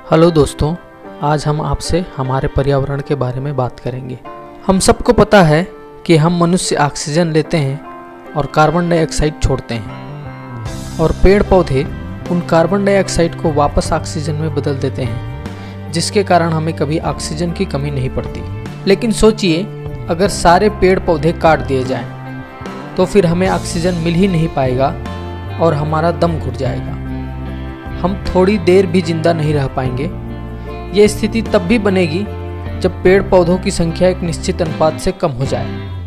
Hello दोस्तों, आज हम आपसे हमारे पर्यावरण के बारे में बात करेंगे। हम सबको पता है कि हम मनुष्य ऑक्सीजन लेते हैं और कार्बन डाइऑक्साइड छोड़ते हैं, और पेड़ पौधे उन कार्बन डाइऑक्साइड को वापस ऑक्सीजन में बदल देते हैं, जिसके कारण हमें कभी ऑक्सीजन की कमी नहीं पड़ती। लेकिन सोचिए, अगर सारे पेड़ पौधे काट दिए जाएं, तो फिर हमें ऑक्सीजन मिल ही नहीं पाएगा और हमारा दम घुट जाएगा। हम थोड़ी देर भी जिंदा नहीं रह पाएंगे। ये स्थिति तब भी बनेगी जब पेड़ पौधों की संख्या एक निश्चित अनुपात से कम हो जाए।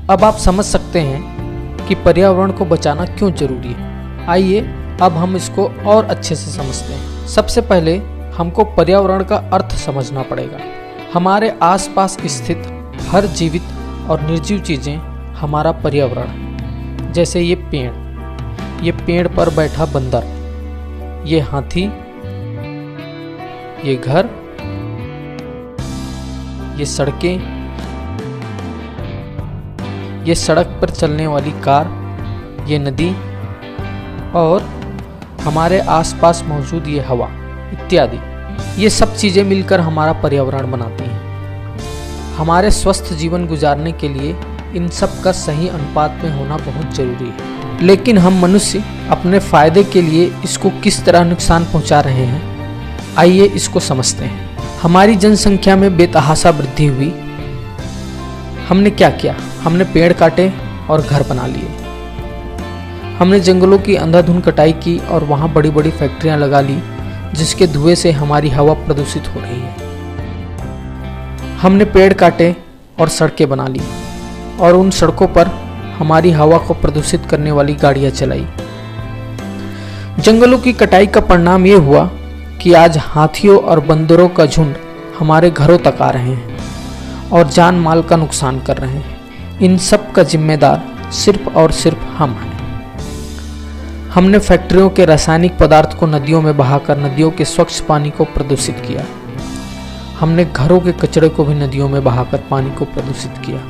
अब आप समझ सकते हैं कि पर्यावरण को बचाना क्यों जरूरी है। आइए अब हम इसको और अच्छे से समझते हैं। सबसे पहले हमको पर्यावरण का अर्थ समझना पड़ेगा। हमारे आसपास स्थित हर जीवित और निर्जीव चीजें हमारा पर्यावरण है। जैसे ये पेड़ पर बैठा बंदर, ये हाथी, ये घर, ये सड़कें, ये सड़क पर चलने वाली कार, ये नदी और हमारे आसपास मौजूद ये हवा इत्यादि। ये सब चीजें मिलकर हमारा पर्यावरण बनाती हैं। हमारे स्वस्थ जीवन गुजारने के लिए इन सब का सही अनुपात में होना बहुत जरूरी है। लेकिन हम मनुष्य अपने फायदे के लिए इसको किस तरह नुकसान पहुंचा रहे हैं, आइए इसको समझते हैं। हमारी जनसंख्या में बेतहाशा वृद्धि हुई। हमने क्या किया? हमने पेड़ काटे और घर बना लिए। हमने जंगलों की अंधाधुंध कटाई की और वहां बड़ी बड़ी फैक्ट्रियां लगा ली, जिसके धुएं से हमारी हवा प्रदूषित हो रही है। हमने पेड़ काटे और सड़कें बना ली और उन सड़कों पर हमारी हवा को प्रदूषित करने वाली गाड़ियां चलाई। जंगलों की कटाई का परिणाम ये हुआ कि आज हाथियों और बंदरों का झुंड हमारे घरों तक आ रहे हैं और जान माल का नुकसान कर रहे हैं। इन सब का जिम्मेदार सिर्फ और सिर्फ हम हैं। हमने फैक्ट्रियों के रासायनिक पदार्थ को नदियों में बहाकर नदियों के स्वच्छ पानी को प्रदूषित किया। हमने घरों के कचरे को भी नदियों में बहाकर पानी को प्रदूषित किया।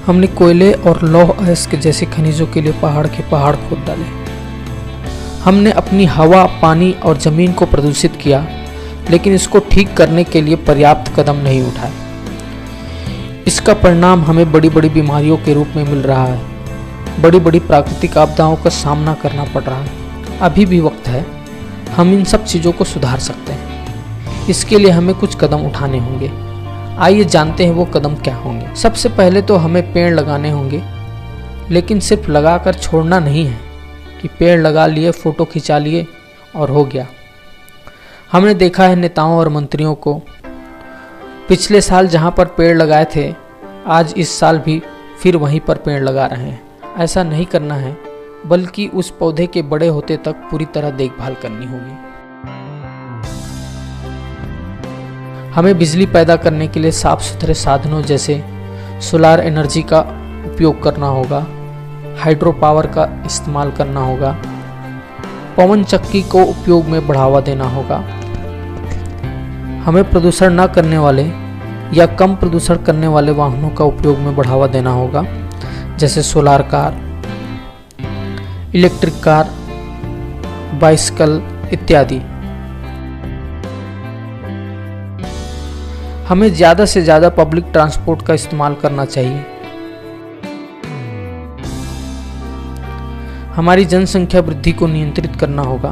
हमने कोयले और लौह अयस्क जैसे खनिजों के लिए पहाड़ के पहाड़ खोद डाले। हमने अपनी हवा, पानी और जमीन को प्रदूषित किया, लेकिन इसको ठीक करने के लिए पर्याप्त कदम नहीं उठाए। इसका परिणाम हमें बड़ी बड़ी बीमारियों के रूप में मिल रहा है। बड़ी बड़ी प्राकृतिक आपदाओं का सामना करना पड़ रहा है। अभी भी वक्त है, हम इन सब चीज़ों को सुधार सकते हैं। इसके लिए हमें कुछ कदम उठाने होंगे। आइए जानते हैं वो कदम क्या होंगे। सबसे पहले तो हमें पेड़ लगाने होंगे, लेकिन सिर्फ लगाकर छोड़ना नहीं है कि पेड़ लगा लिए, फोटो खिंचा लिए और हो गया। हमने देखा है नेताओं और मंत्रियों को, पिछले साल जहां पर पेड़ लगाए थे, आज इस साल भी फिर वहीं पर पेड़ लगा रहे हैं। ऐसा नहीं करना है, बल्कि उस पौधे के बड़े होते तक पूरी तरह देखभाल करनी होगी। हमें बिजली पैदा करने के लिए साफ सुथरे साधनों जैसे सोलार एनर्जी का उपयोग करना होगा, हाइड्रो पावर का इस्तेमाल करना होगा, पवन चक्की को उपयोग में बढ़ावा देना होगा। हमें प्रदूषण न करने वाले या कम प्रदूषण करने वाले वाहनों का उपयोग में बढ़ावा देना होगा, जैसे solar car, electric car, bicycle इत्यादि। हमें ज़्यादा से ज़्यादा पब्लिक ट्रांसपोर्ट का इस्तेमाल करना चाहिए। हमारी जनसंख्या वृद्धि को नियंत्रित करना होगा।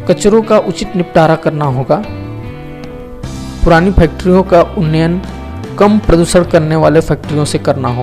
कचरों का उचित निपटारा करना होगा। पुरानी फैक्ट्रियों का उन्नयन कम प्रदूषण करने वाले फैक्ट्रियों से करना होगा।